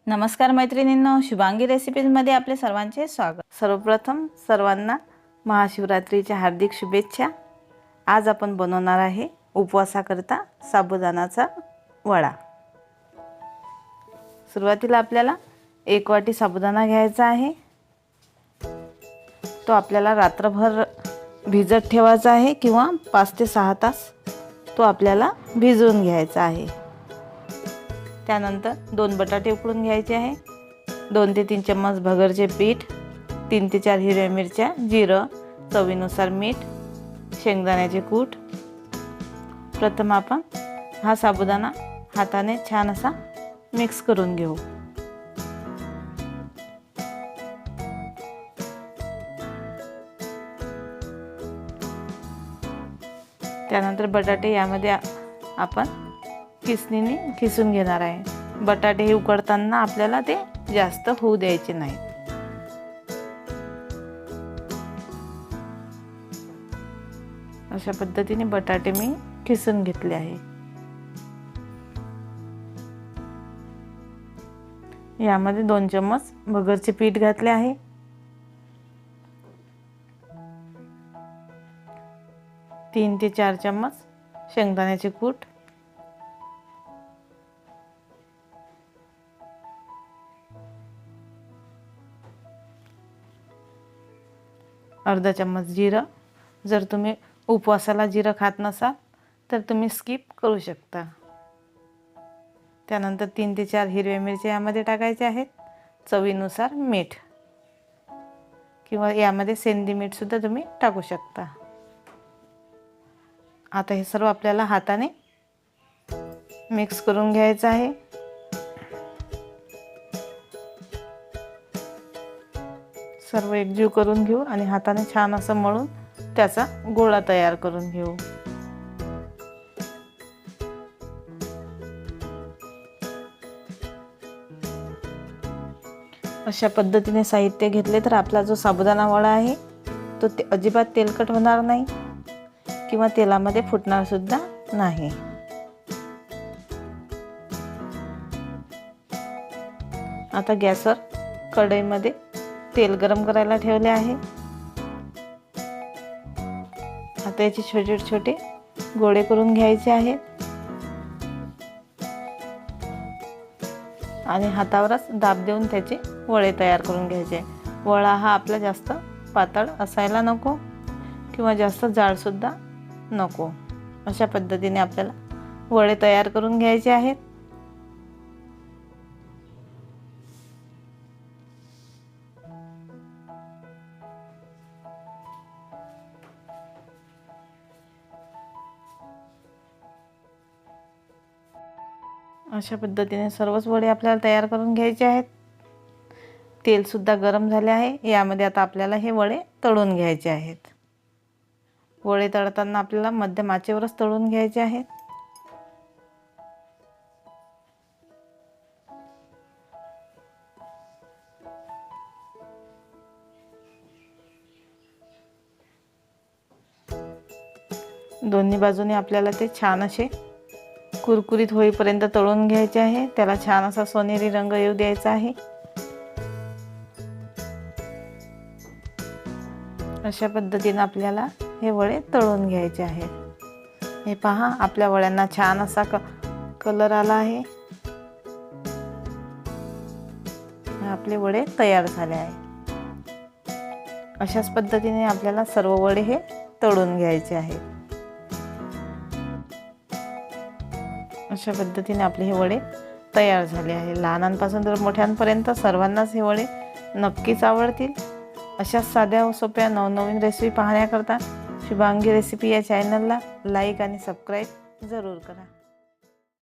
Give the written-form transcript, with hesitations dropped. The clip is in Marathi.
नमस्कार मैत्रिणींनो, शुभांगी रेसिपीजमध्ये आपले सर्वांचे स्वागत। सर्वप्रथम सर्वांना महाशिवरात्रीच्या हार्दिक शुभेच्छा। आज आपण बनवणार आहे उपवासाकरता साबुदाण्याचा वडा। सुरुवातीला आपल्याला 1 वाटी साबुदाणा घ्यायचा आहे। तो आपल्याला रात्रभर भिजत ठेवायचा आहे किंवा 5 ते 6 तास तो आपल्याला भिजवून घ्यायचा आहे। त्यानंतर 2 बटाटे उकडून घ्यायचे आहे, 2 ते 3 चम्मच भगरचे पीठ, 3 ते 4 हिरव्या मिरच्या, जिरं, चवीनुसार मीठ, शेंगदाण्याचे कूट। प्रथम आपण हा साबुदाणा हाताने छान असा मिक्स करून घेऊ। त्यानंतर बटाटे यामध्ये आपण किसणीने किसून घेणार आहे। बटाटे हे उकडताना आपल्याला ते जास्त होऊ द्यायचे नाही। अशा पद्धतीने बटाटे मी किसून घेतले आहे। यामध्ये 2 चम्मच भगरचे पीठ घातले आहे, 3 ते 4 चम्मच शेंगदाण्याचे कूट, अर्धा चम्मच जिरं। जर तुम्ही उपवासाला जिरं खात नसाल तर तुम्ही स्किप करू शकता। त्यानंतर 3 ते 4 हिरव्या मिरच्या यामध्ये टाकायच्या आहेत, चवीनुसार मीठ किंवा यामध्ये सेंधी मीठ सुद्धा तुम्ही टाकू शकता। आता हे सर्व आपल्याला हाताने मिक्स करून घ्यायचं आहे। सर्व एकजीव करून घेऊ आणि हाताने छान असं मळून त्याचा गोळा तयार करून घेऊ। अशा पद्धतीने साहित्य घेतले तर आपला जो साबुदाणा वडा आहे तो अजिबात तेलकट होणार नाही किंवा तेलामध्ये फुटणार सुद्धा नाही। आता गॅसवर कढईमध्ये तेल गरम करायला ठेवले आहे। आता याचे छोटे छोटे गोळे करून घ्यायचे आहेत आणि हातावरच दाब देऊन त्याचे वडे तयार करून घ्यायचे। वडा हा आपला जास्त पातळ असायला नको किंवा जास्त जाड सुद्धा नको। अशा पद्धतीने आपल्याला वडे तयार करून घ्यायचे आहेत। अशा पद्धतीने सर्वच वडे आपल्याला तयार करून घ्यायचे आहेत। तेल सुद्धा गरम झाले आहे। यामध्ये आता आपल्याला हे वडे तळून घ्यायचे आहेत। वडे तळताना आपल्याला मध्यम आचेवरच तळून घ्यायचे आहेत। दोन्ही बाजूने आपल्याला ते छान असे कुरकुरीत होईपर्यंत तळून घ्यायचे आहे। त्याला छान असा सोनेरी रंग येऊ द्यायचा आहे। अशा पद्धतीने आपल्याला हे वडे तळून घ्यायचे आहेत। हे पहा, आपल्या वड्यांना छान असा कलर आला आहे। आपले वडे तयार झाले आहे। अशाच पद्धतीने आपल्याला सर्व वडे हे तळून घ्यायचे आहेत। अशा पद्धतीने आपले हे वडे तयार झाले आहे। लहानांपासून तर मोठ्यांपर्यंत सर्वांनाच हे वडे नक्कीच आवडतील। अशाच साध्या व सोप्या नवनवीन रेसिपी पाहण्याकरता शुभांगी रेसिपी या चॅनलला लाईक आणि सबस्क्राईब जरूर करा।